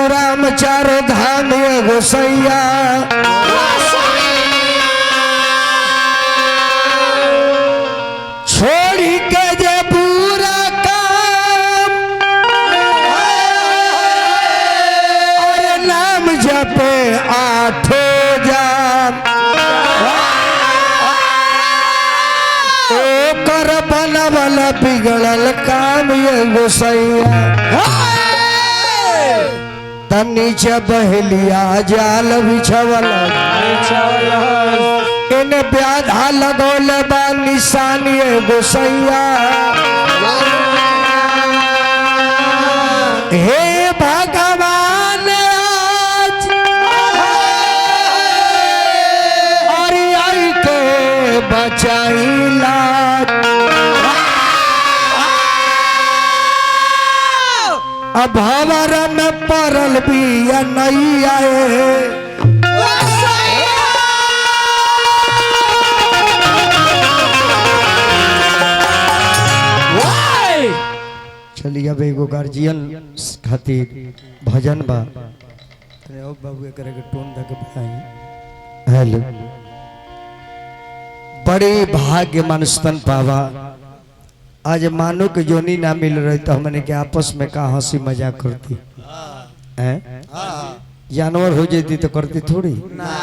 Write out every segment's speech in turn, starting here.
परशुराम चारो धाम गोसैया छोड़ी के जे पूरा काम और नाम जपे आठो जाम ओकर बनवल बिगड़ल काम ये गोसैया नीचे बहलिया जाल बिछवल इन ब्याधा लगौल बा निशानी गोसैया हे भगवान आज और आई के बचाइला अब हमारा में परल भी या नहीं आए चलिए अब एगो गार्जियन खातिर भजन बा बाबू एक टोन धके बताई। हेलो बड़े भाग्य मानुस्तन पावा आज मानो के जोनी ना मिल रही तो हमने के आपस में का हंसी मजाक करती हैं जानवर हो जाती तो करती थोड़ी ना।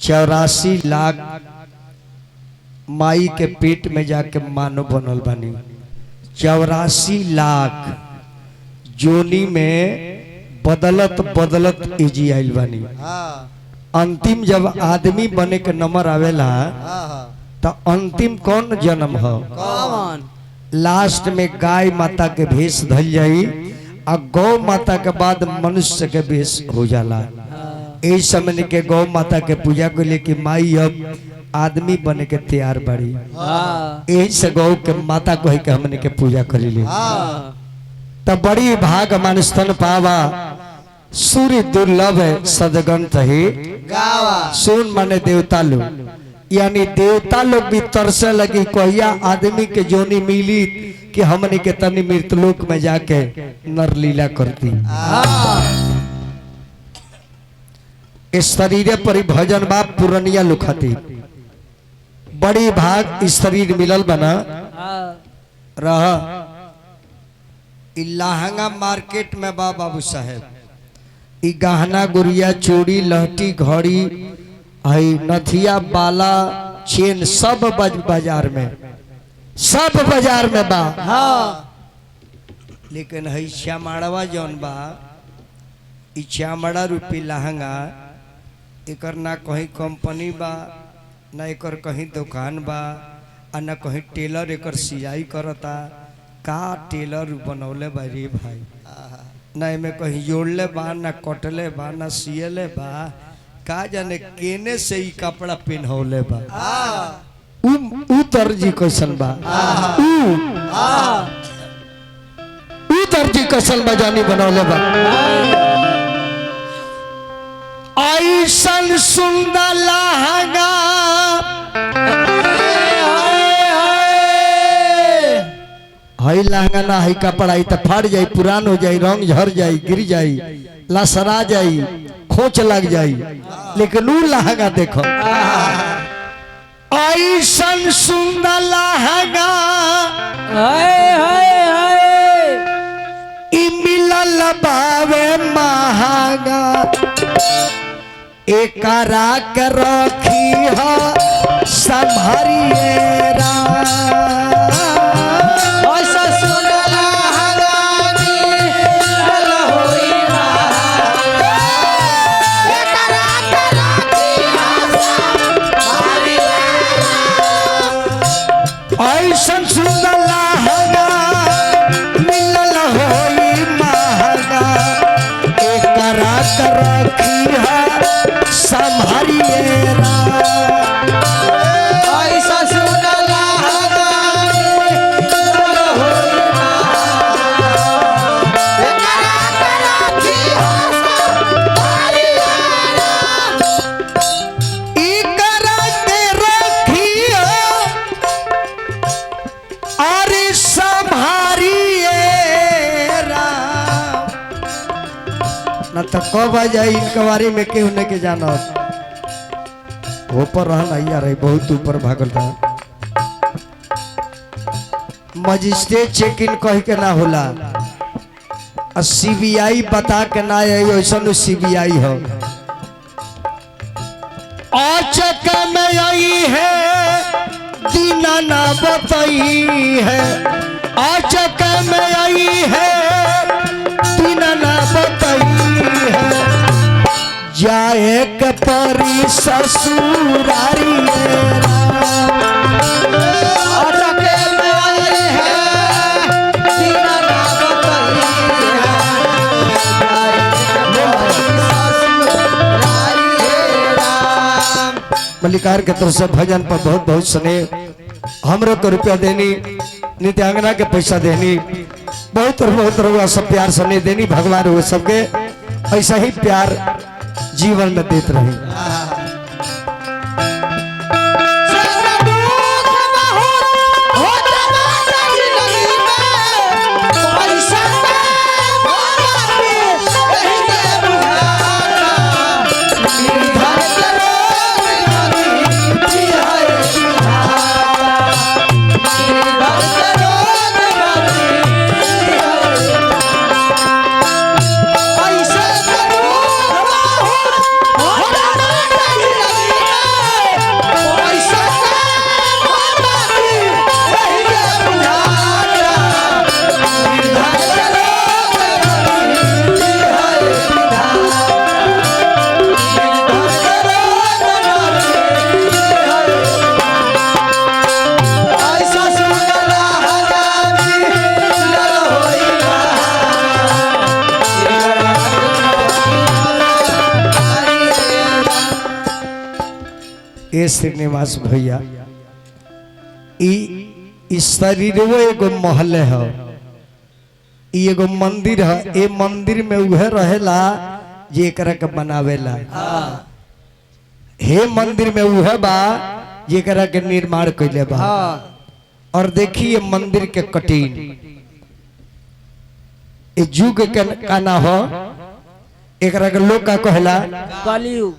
84 लाख माई के पेट में जाके मानो बनल बनी 84 लाख जोनी में बदलत बदलत इजी आइल बनी। अंतिम जब आदमी बने के नंबर आवेला तो अंतिम कौन जन्म हो कौन लास्ट में गाय माता के भेष धल जाई और गौ माता के बाद मनुष्य के भेष हो जाला। इस समय के गौ माता के पूजा को लेके माई अब आदमी बने के तैयार बड़ी यही से गौ के माता को के हमने के पूजा करी ले तब बड़ी भाग मानुस्तन पावा सूर्य दुर्लभ सदगन ही गावा सुन माने देवता लो यानी देवता लोग भी तरसे लगी कहिया आदमी के जोनी मिली कि हमने के तनी मृतलोक में जाके नरलीला करती। इस शरीर पर भजन बाप पुरनिया लुखाती बड़ी भाग इस शरीर मिलल बना रहा लहंगा मार्केट में बा बाबू साहेब गहना गुड़िया चूड़ी लहटी घड़ी हई नथिया बाला चेन सब बाजार में बा लेकिन हई श्यामड़वा जौन बा श्यामड़ा रूपी लहंगा एकर ना कहीं कंपनी बा ना एकर कहीं दुकान बा आ ना कहीं टेलर एकर सिलाई करता का टेलर बनौले बा रे भाई ना एमे कहीं जोड़ले बा ना कटले बा ना सियले बा का जाने केने से ही कपड़ा पहनौले बा उ दर्जी कैसन बा उ दर्जी कैसन बा जानी बनौले बा ऐसन सुंदर लहंगा हई लहंगा ना हई कपड़ा तो फाड़ जाई पुरान हो जाई रंग झड़ जाई गिर जाई लसरा जाई खोच लग जाई लेकिन उ लहंगा देखो ऐसन सुंदर लहंगा मिलल बावे महंगा एकरा के रखी हो संभरिएरा ऐसन सुंदर लहंगा मिलल होई महंगा एकरा के रखी है संभरिएरा ऐसा सुंदर तो कब आ जाए इनके बारे में केहू नहीं के जाना ऊपर रहना यार बहुत ऊपर भागल रहा मजिस्ट्रेट चेक इन कह के ना होला और सीबीआई बता के ना ऐसा सीबीआई हो चक में आई है दीना ना बताई है चक में आई है दीना ना बताई है जाए के परी ससुरारी मल्लिकार के तरफ से भजन पर बहुत बहुत स्नेह हमरो को रुपया देनी नित्यांगना के पैसा देनी बहुत रुआ सब प्यार स्नेह देनी भगवान वो सबके ऐसा ही प्यार जीवन में देते रहे श्रीनिवास भैया शरीर वो एगो महल है एगो मंदिर है ए मंदिर में उहे रहेला जे एकरा के बनावेला हे मंदिर में उहे बा जे एकरा के निर्माण कइले बा और देखिए मंदिर के कटीन ए युग के का ना हो एकरा के लोग का कहला कलयुग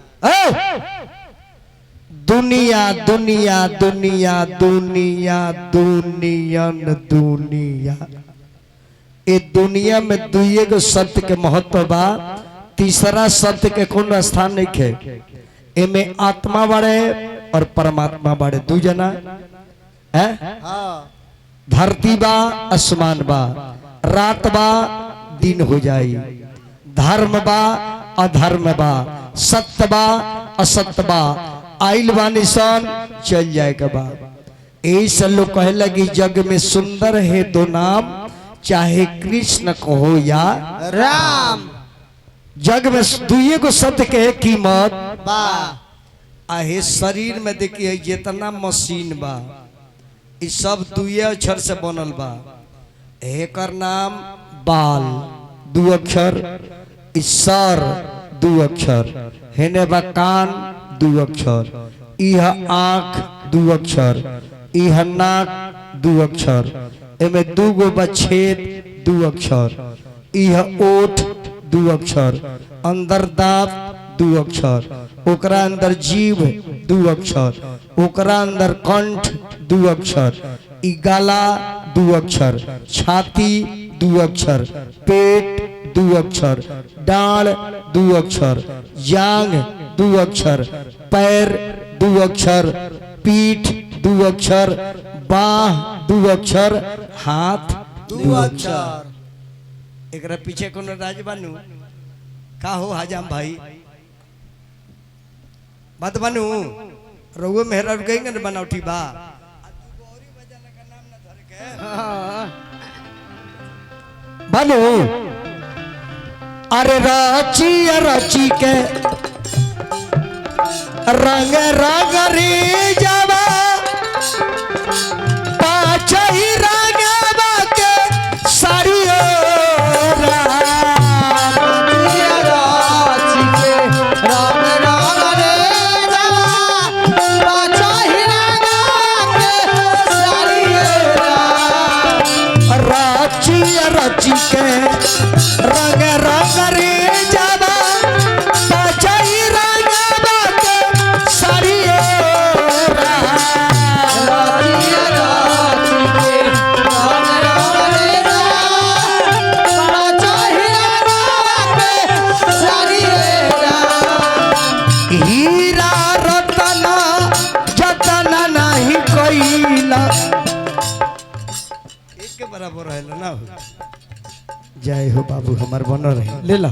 दुनिया दुनिया दुनिया दुनिया दुनियन दुनिया ए दुनिया में दुइये गो सत्य के महत्व बा तीसरा सत्य के कोनो स्थान नहीं है एमे आत्मा बाड़े और परमात्मा बाड़े दू जना है धरती बा आसमान बा रात बा दिन हो जाई धर्म बा अधर्म बा सत्य बा असत्य बा आइल बानी सन चल जाएगा बा ऐसा लोग कहे लगी जग में सुंदर है दो नाम चाहे कृष्ण कहो या राम जग में दुइये को सत्य के कीमत बा आहे शरीर में देखिए जितना मशीन बा इस सब दुइये अक्षर से बनल बा एकर नाम बाल दू अक्षर सर दू अक्षर हेने बा कान दू अक्षर इह आँख दू अक्षर इह नाक दू अक्षर एमे दू गो बछेद दू अक्षर इह ओठ दू अक्षर अंदर दांत दू अक्षर ओकरा अंदर जीभ दू अक्षर ओकरा अंदर कंठ दू अक्षर इ गला दू अक्षर छाती दू अक्षर पेट दू अक्षर डांड दू अक्षर जांग दू अक्षर पैर दू अक्षर पीठ दू अक्षर बाह दू अक्षर हाथ दू अक्षर एकरा पीछे कोनो राज बानू का हो हजाम भाई बात बानू रउए मेहरा गएंगे न बनावटी बा बानू अरे राची राची के रंग रंग रे जावा पाछा ही रंगवा के साड़ियो राची के रंग रंग रे जावा ना हो जय हो बाबू हमार बनो रहे ले ला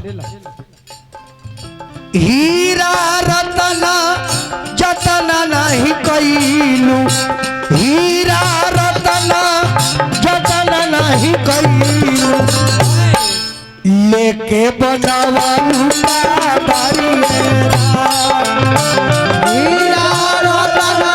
हीरा रतना जतना नहीं कैलू हीरा रतना जतना नहीं कैलू लेके बनावा हीरा रतना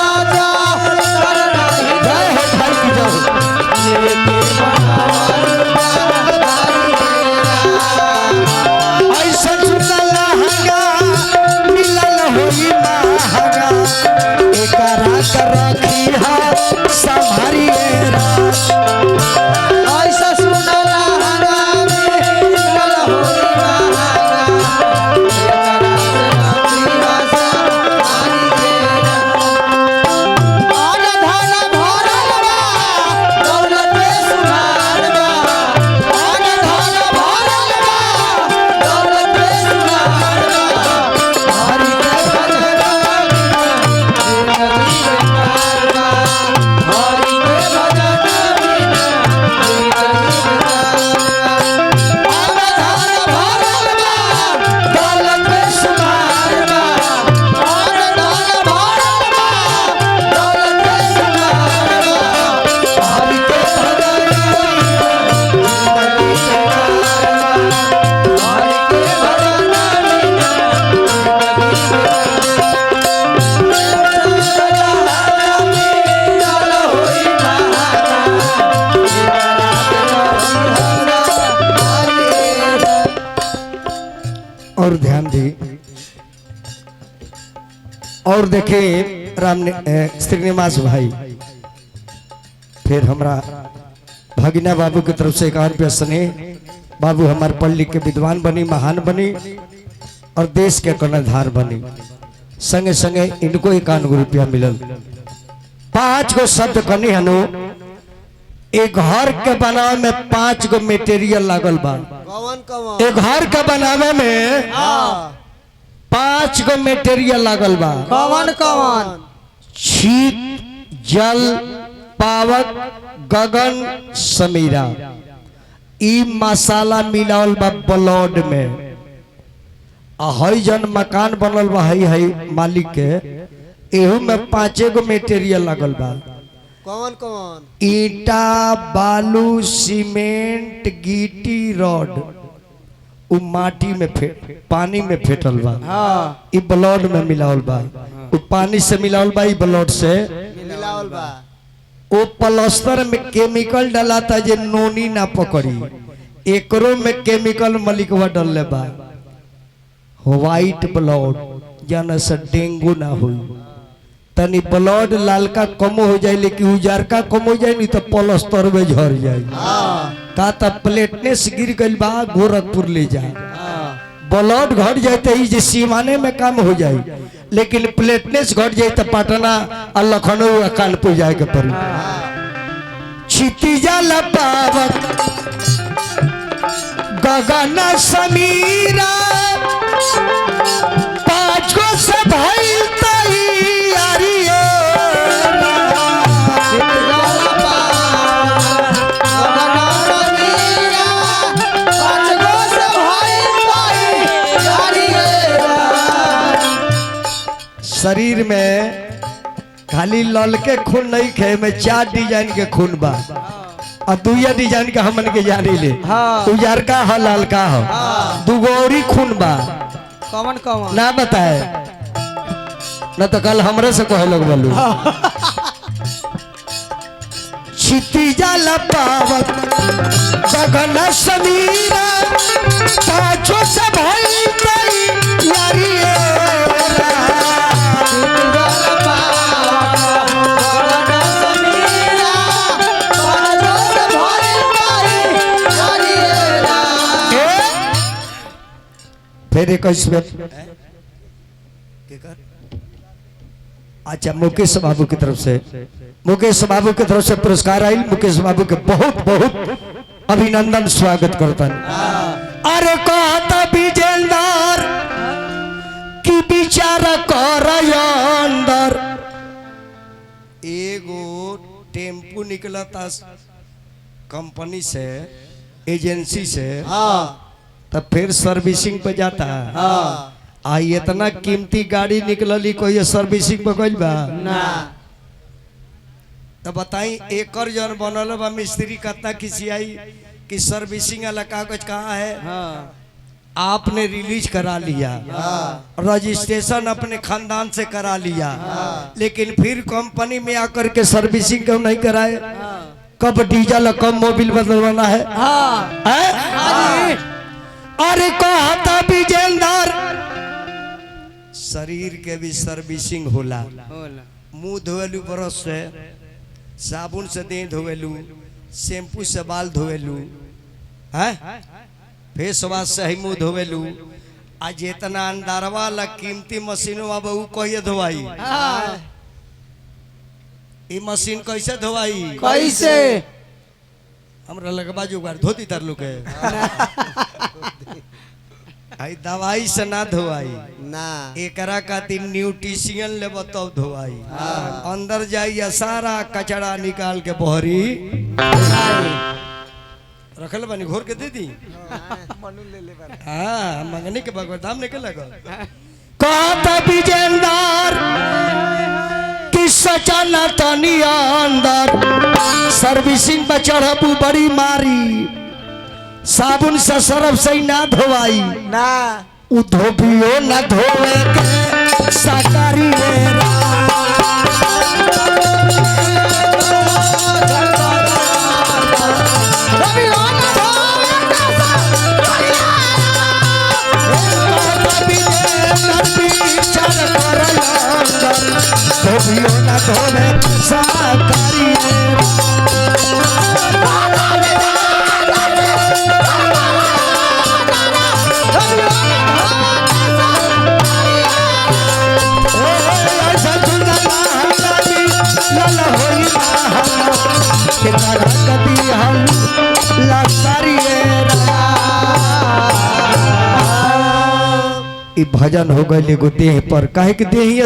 और ध्यान दी और देखे राम श्रीनिवास भाई फिर हमरा भगिना बाबू की तरफ से 1 रुपया स्नेह बाबू हमारे पढ़ लिख के विद्वान बनी महान बनी और देश के कर्णधार बनी संगे संगे इनको 51 रुपया मिलल 5 गो शब्द कनी हनु एक घर के बनावे में 5 गो मटेरियल लागल बा एक घर के बनावे में 5 गो मटेरियल लागल बा कौन कौन शीत जल पावक गगन समीरा ई मसाला मिलावल बा ब्लड में हई जन मकान बनल बा हई मालिक के एहू में 5 गो मटेरियल लागल बा कौन कौन ईटा बालू सीमेंट गिट्टी रॉड उ माटी में पानी में फेटल बा हाँ ई ब्लड में मिलावल बा उ पानी से मिलावल बा ई ब्लड से मिलावल बा ओ प्लास्टर में केमिकल डालाता जे नोनी ना पकड़ी एकरो में केमिकल मलिकवा डलले बा व्हाइट ब्लड जाने से डेंगू ना हो तनी ब्लड लालका कम हो जाए लेकिन उजारका कम हो जाए नहीं तो प्लास्टर में झड़ जाए का तो प्लेटनेस गिर गई बा गोरखपुर ले जाए ब्लड घट जाते ही जे सीमाने में काम हो जाए लेकिन प्लेटनेस घट जाए तो पटना और लखनऊ कानपुर जाए के पड़ी क्षितिजा लपावक गगन समीरा 5 गो से भइल तैयारी शरीर में खाली लल के खून नहीं खे में 4 डिजाइन के खून बा और 2 डिजाइन का हमन के जानी ले उजर का है लाल का है 2 गौरी खून बा कौन कौन ना बताए ना तो कल हमरे से कहे लोग बोलू क्षितिजा लपावक गगन समीरा 5 से भइल तैयारी फिर 21 अच्छा मुकेश बाबू की तरफ से पुरस्कार आई मुकेश बाबू के बहुत बहुत अभिनंदन स्वागत करता अरे कहता विजेंदर की विचार कर अंदर एगो टेम्पू निकलता कंपनी से एजेंसी से हाँ तब फिर सर्विसिंग पे जाता है। हाँ आ इतना कीमती गाड़ी निकलली कोई सर्विसिंग पे गइल बा ना तो बताई एकर जन बनल बा मिस्त्री कितना खिसियाई कि सर्विसिंग वाला कागज कहाँ है। हाँ आपने रिलीज करा लिया, रजिस्ट्रेशन अपने खानदान से करा लिया, लेकिन फिर कंपनी में आकर के सर्विसिंग क्यों नहीं कराए। कब डीजल और कब मोबिल बदलवाना है। हैं? अरे कहा था विजेंदर शरीर के भी सर्विसिंग होला। होला मुंह धोएलू ब्रश से, साबुन से देह धोएलू, शैम्पू से बाल धोएलू, हैं फेस वाश से ही मुंह धोवेलू। आज इतना अंदारवा ला कीमती मशीनों अब ऊ कहिए धोवाई। ये मशीन कैसे धोवाई कैसे हमरा लगबा जुगाड़ धोती तर लोग है। आई दवाई से ना धोवाई ना एकरा खातिर न्यूट्रिशियन ले तब धोवाई। अंदर जाइए सारा कचरा निकाल के बहरी रखल बनी घोर के दे दी। हाँ मंगनी के बगैर दाम निकल लगा। कहता विजेंदर कि सचाना तनी अंदर सर्विसिंग पर चढ़बू बड़ी मारी, साबुन से सरफ से ना धोवाई ना उ धोबियो ना धोवे के साकारी धोबियो ना धोवे साकारी भजन हो गए देह पर काहे के देह